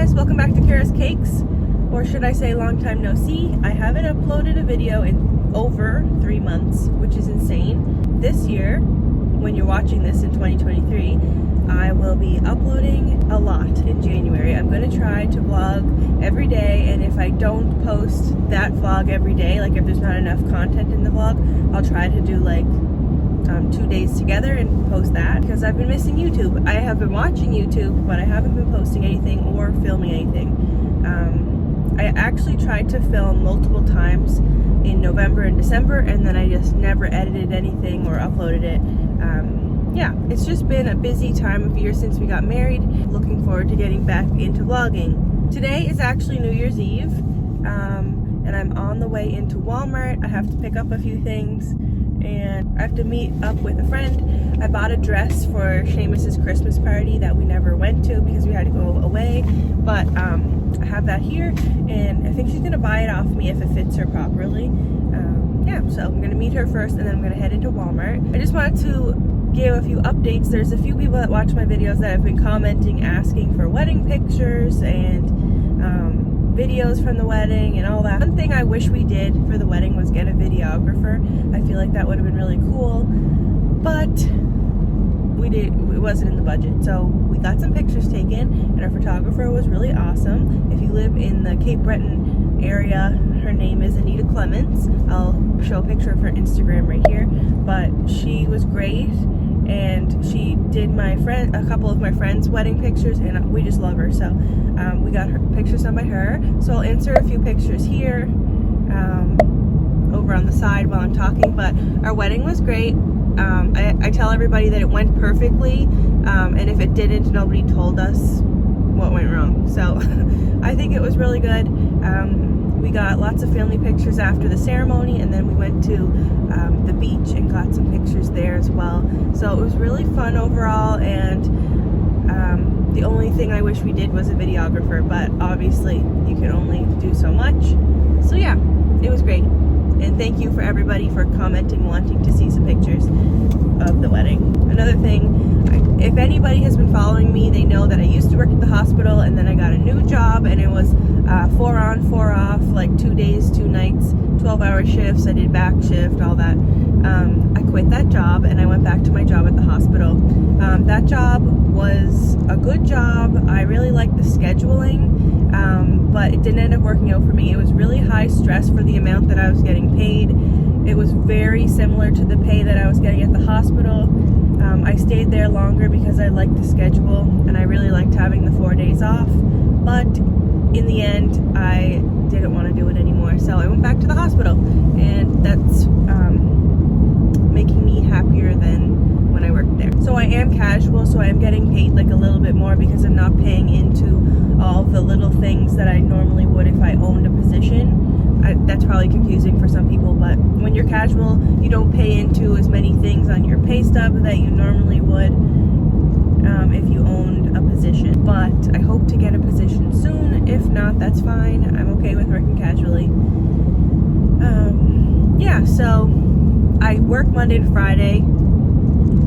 guys, welcome back to Cara's Cakes, or should I say long time no see. I haven't uploaded a video in over 3 months, which is insane. This year, when you're watching this in 2023, I will be uploading a lot in January. I'm going to try to vlog every day, and if I don't post that vlog every day, like if there's not enough content in the vlog, I'll try to do like 2 days together and post that, because I've been missing YouTube. I have been watching YouTube, but I haven't been posting anything or filming anything. I actually tried to film multiple times in November and December, and then I just never edited anything or uploaded it. Yeah, it's just been a busy time of year since we got married. Looking forward to getting back into vlogging. Today is actually New Year's Eve, and I'm on the way into Walmart. I have to pick up a few things, and I have to meet up with a friend. I bought a dress for Seamus's Christmas party that we never went to because we had to go away, but I have that here, and I think she's gonna buy it off me if it fits her properly. Yeah, so I'm gonna meet her first, and then I'm gonna head into Walmart. I just wanted to give a few updates. There's a few people that watch my videos that have been commenting, asking for wedding pictures and videos from the wedding and all that. One thing I wish we did for the wedding was get a videographer. I feel like that would have been really cool, but it wasn't in the budget. So we got some pictures taken, and our photographer was really awesome. If you live in the Cape Breton area, her name is Anita Clements. I'll show a picture of her Instagram right here, but she was great, and she did a couple of my friends' wedding pictures, and we just love her. So we got her pictures done by her. So I'll insert a few pictures here over on the side while I'm talking. But our wedding was great. I tell everybody that it went perfectly, and if it didn't, nobody told us what went wrong. So I think it was really good. We got lots of family pictures after the ceremony, and then we went to the beach and got some pictures there as well. So it was really fun overall, and the only thing I wish we did was a videographer, but obviously you can only do so much. So yeah, it was great. And thank you for everybody for commenting, wanting to see some pictures of the wedding. Another thing, if anybody has been following me, they know that I used to work at the hospital, and then I got a new job, and it was 4 on, 4 off, like 2 days, 2 nights, 12-hour shifts. I did back shift, all that. I quit that job, and I went back to my job at the hospital. That job was a good job. I really liked the scheduling, but it didn't end up working out for me. It was really high stress for the amount that I was getting paid. It was very similar to the pay that I was getting at the hospital. I stayed there longer because I liked the schedule, and I really liked having the 4 days off. But in the end, I didn't want to do it anymore, so I went back to the hospital, and that's making me happier than when I worked there. So I am casual, so I am getting paid like a little bit more because I'm not paying into all the little things that I normally would if I owned a position. That's probably confusing for some people, but when you're casual, you don't pay into as many things on your pay stub that you normally would if you owned a position. But I hope to get a position soon. If not, that's fine. I'm okay with working casually. Yeah, so I work Monday to Friday,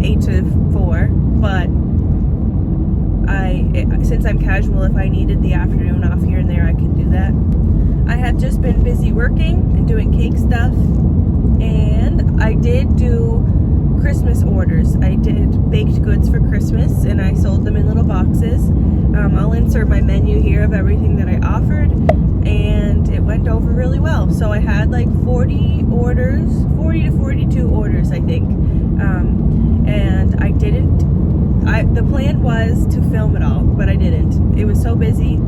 8 to 4, but since I'm casual, if I needed the afternoon off here and there, I can do that. I have just been busy working and doing cake stuff, and I did do Christmas orders. I did baked goods for Christmas, and I sold them in little boxes. I'll insert my menu here of everything that I offered, and it went over really well. So I had like 40 to 42 orders, I think. And the plan was to film it all, but I didn't. It was so busy.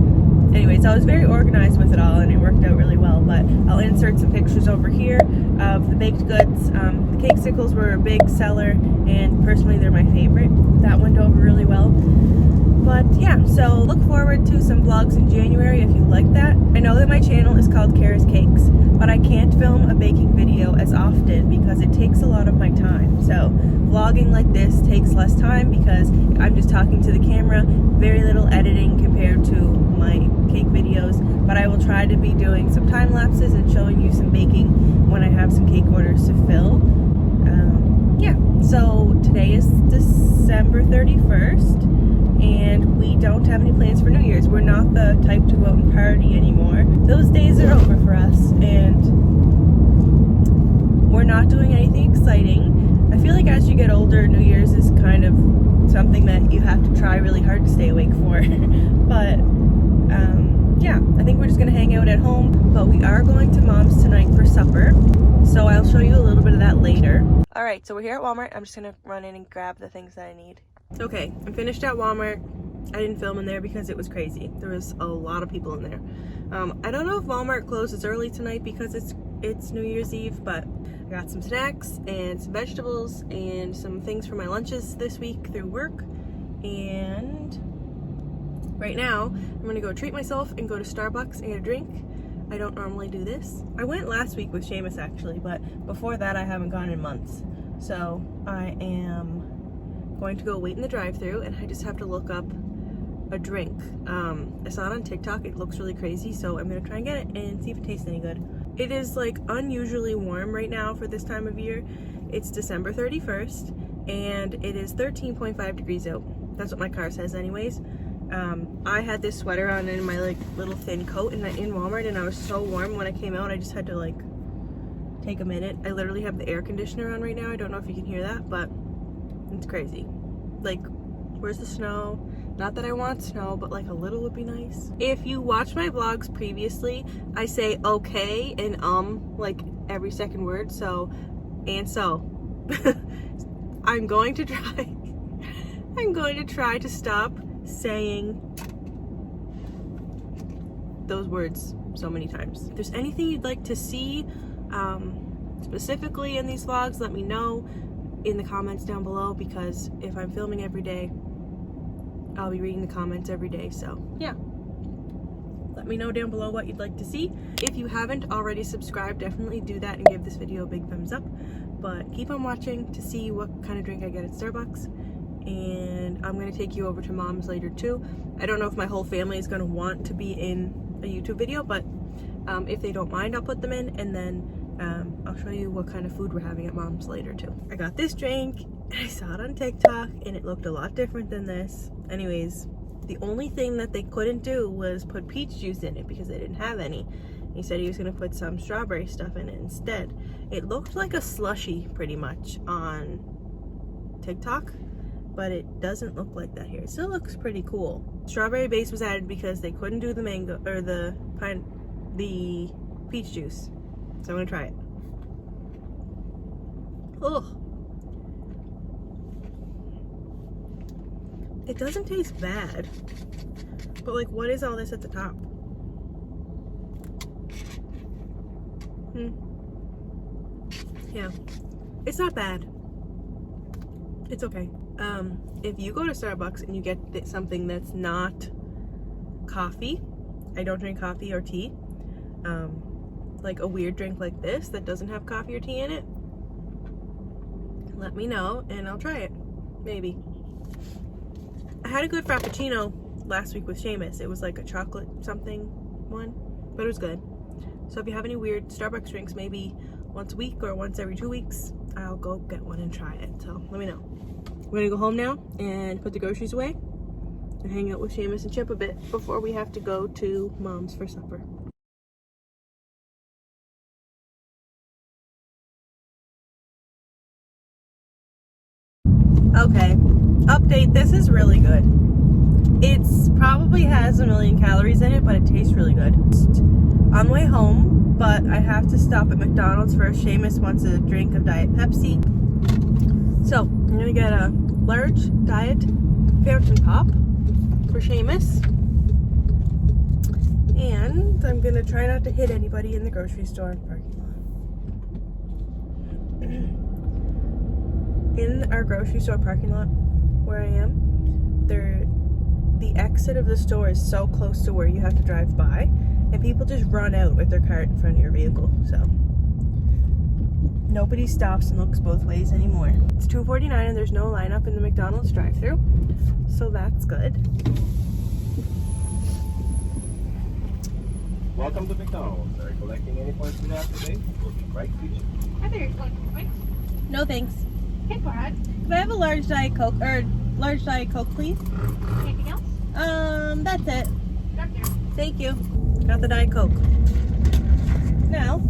Anyways, I was very organized with it all, and it worked out really well. But I'll insert some pictures over here of the baked goods. The cake sickles were a big seller, and personally they're my favorite. That went over really well. But yeah, so look forward to some vlogs in January if you like that. I know that my channel is called Cara's Cakes, but I can't film a baking video as often because it takes a lot of my time. So vlogging like this takes less time because I'm just talking to the camera, very little editing compared to my cake videos. But I will try to be doing some time lapses and showing you some baking when I have some cake orders to fill. Yeah, so today is December 31st. and we don't have any plans for New Year's. We're not the type to go out and party anymore. Those days are over for us, and we're not doing anything exciting. I feel like as you get older, New Year's is kind of something that you have to try really hard to stay awake for. But yeah, I think we're just gonna hang out at home, but we are going to Mom's tonight for supper, so I'll show you a little bit of that later. All right, so we're here at Walmart. I'm just gonna run in and grab the things that I need. Okay, I'm finished at Walmart. I didn't film in there because it was crazy. There was a lot of people in there. I don't know if Walmart closes early tonight because it's New Year's Eve, but I got some snacks and some vegetables and some things for my lunches this week through work. And right now, I'm gonna go treat myself and go to Starbucks and get a drink. I don't normally do this. I went last week with Seamus actually, but before that I haven't gone in months. So I am going to go wait in the drive-thru, and I just have to look up a drink. I saw it on TikTok. It looks really crazy, so I'm gonna try and get it and see if it tastes any good. It is like unusually warm right now for this time of year. It's December 31st, and it is 13.5 degrees out. That's what my car says anyways. I had this sweater on and my like little thin coat in Walmart, and I was so warm when I came out. I just had to like take a minute. I literally have the air conditioner on right now. I don't know if you can hear that, but it's crazy. Like, where's the snow? Not that I want snow, but like a little would be nice. If you watch my vlogs previously, I say okay and like every second word, so and so. I'm going to try to stop saying those words so many times. If there's anything you'd like to see specifically in these vlogs, let me know in the comments down below, because if I'm filming every day, I'll be reading the comments every day. So yeah, let me know down below what you'd like to see. If you haven't already subscribed, definitely do that and give this video a big thumbs up. But keep on watching to see what kind of drink I get at Starbucks. And I'm gonna take you over to Mom's later too. I don't know if my whole family is gonna want to be in a YouTube video, but if they don't mind, I'll put them in, and then I'll show you what kind of food we're having at Mom's later too. I got this drink, and I saw it on TikTok, and it looked a lot different than this. Anyways, the only thing that they couldn't do was put peach juice in it because they didn't have any. He said he was gonna put some strawberry stuff in it instead. It looked like a slushie pretty much on TikTok, but it doesn't look like that here. It still looks pretty cool. Strawberry base was added because they couldn't do the mango or the peach juice. So I'm gonna try it. Ugh. It doesn't taste bad, but like, what is all this at the top? Yeah, it's not bad. It's okay. If you go to Starbucks and you get something that's not coffee, I don't drink coffee or tea, like a weird drink like this that doesn't have coffee or tea in it, let me know and I'll try it, maybe. I had a good Frappuccino last week with Seamus. It was like a chocolate something one, but it was good. So if you have any weird Starbucks drinks, maybe once a week or once every 2 weeks, I'll go get one and try it. So let me know. We're gonna go home now and put the groceries away and hang out with Seamus and Chip a bit before we have to go to Mom's for supper. Okay, update, this is really good. It's probably has a million calories in it, but it tastes really good. On the way home, but I have to stop at McDonald's first. Seamus wants a drink of Diet Pepsi. So, I'm gonna get a large Diet Fountain Pop for Seamus. And I'm gonna try not to hit anybody in the grocery store parking lot. In our grocery store parking lot where I am, the exit of the store is so close to where you have to drive by, and people just run out with their cart in front of your vehicle. So nobody stops and looks both ways anymore. It's 2:49 and there's no lineup in the McDonald's drive-thru, so that's good. Welcome to McDonald's. Are you collecting any points for that today? We'll be right with you. I thought you were collecting points. No thanks. Hey, Brad. Could I have a large Diet Coke, or large Diet Coke, please. Anything else? That's it. Back there. Thank you. Got the Diet Coke. Now,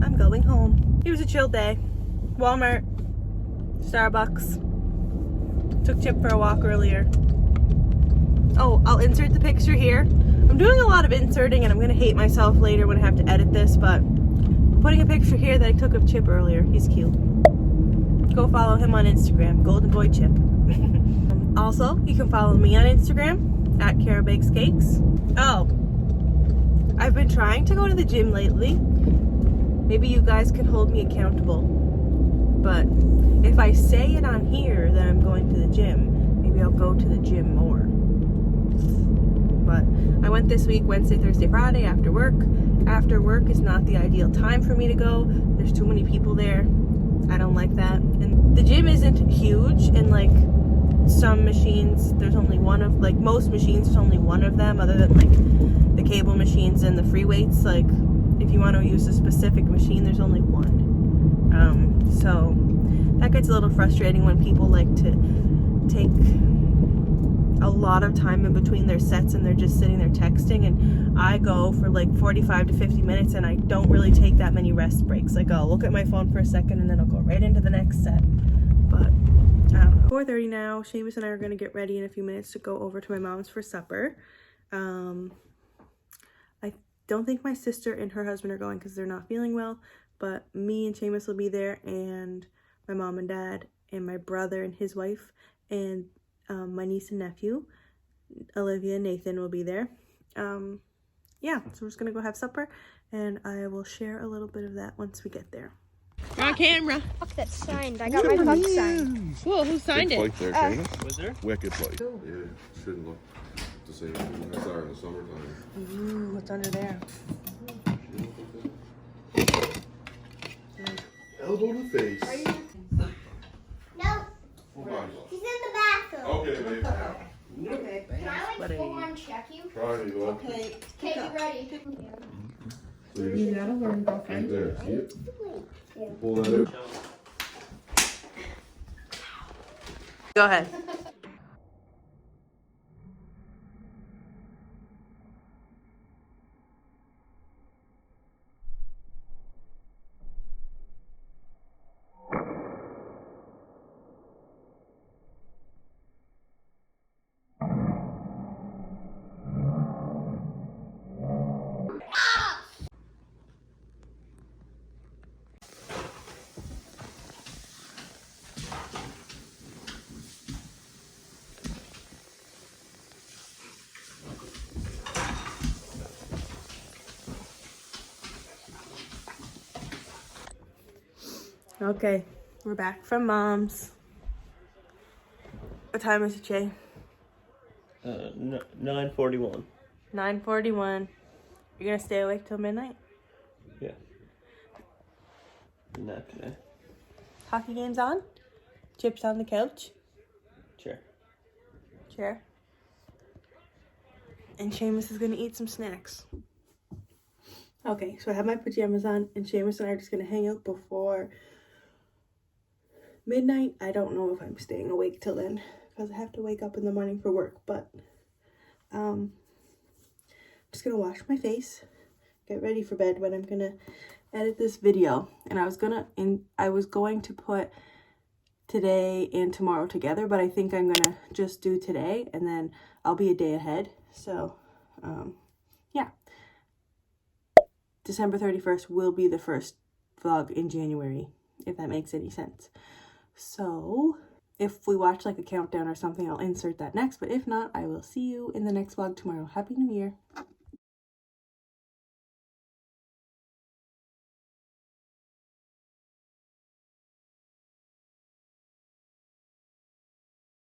I'm going home. It was a chill day. Walmart, Starbucks. Took Chip for a walk earlier. Oh, I'll insert the picture here. I'm doing a lot of inserting and I'm gonna hate myself later when I have to edit this, but I'm putting a picture here that I took of Chip earlier. He's cute. Go follow him on Instagram, Golden Boy Chip. Also, you can follow me on Instagram at Cara Bakes Cakes. Oh, I've been trying to go to the gym lately. Maybe you guys can hold me accountable. But if I say it on here that I'm going to the gym, maybe I'll go to the gym more. But I went this week, Wednesday, Thursday, Friday after work. After work is not the ideal time for me to go. There's too many people there. I don't like that. And the gym isn't huge, and like some machines, there's only one of, like most machines, there's only one of them, other than like the cable machines and the free weights. Like if you want to use a specific machine, there's only one. So that gets a little frustrating when people like to take a lot of time in between their sets and they're just sitting there texting, and I go for like 45 to 50 minutes and I don't really take that many rest breaks. Like I'll look at my phone for a second and then I'll go right into the next set. But I don't know. 4:30 now. Seamus and I are going to get ready in a few minutes to go over to my mom's for supper. I don't think my sister and her husband are going because they're not feeling well, but me and Seamus will be there, and my mom and dad and my brother and his wife and my niece and nephew, Olivia and Nathan, will be there. Yeah, so we're just gonna go have supper, and I will share a little bit of that once we get there. You're on camera. Fuck, that's signed. I got my mug signed. Cool, who signed it? Plate there, Shayna. Was there? Wicked plate. Yeah, shouldn't look the same. It's our in the summertime. Ooh, what's under there? Elbow to face. No, Full body. he's in the bathroom. Okay, babe. Okay. Can I like full on check you? Try you go. Okay. Okay, you ready? So you just gotta learn, right girlfriend. there. See it? Pull that out. Go ahead. Okay, we're back from Mom's. What time is it, Jay? 9:41. 9:41. You're gonna stay awake till midnight? Yeah. Not today. Hockey game's on? Chips on the couch? Sure. Chair. And Seamus is gonna eat some snacks. Okay, so I have my pajamas on, and Seamus and I are just gonna hang out before midnight. I don't know if I'm staying awake till then because I have to wake up in the morning for work, but I'm just gonna wash my face, get ready for bed, when I'm gonna edit this video. And I was going to put today and tomorrow together, but I think I'm gonna just do today and then I'll be a day ahead. So yeah, December 31st will be the first vlog in January, if that makes any sense. So if we watch like a countdown or something, I'll insert that next, but if not, I will see you in the next vlog tomorrow. Happy New Year.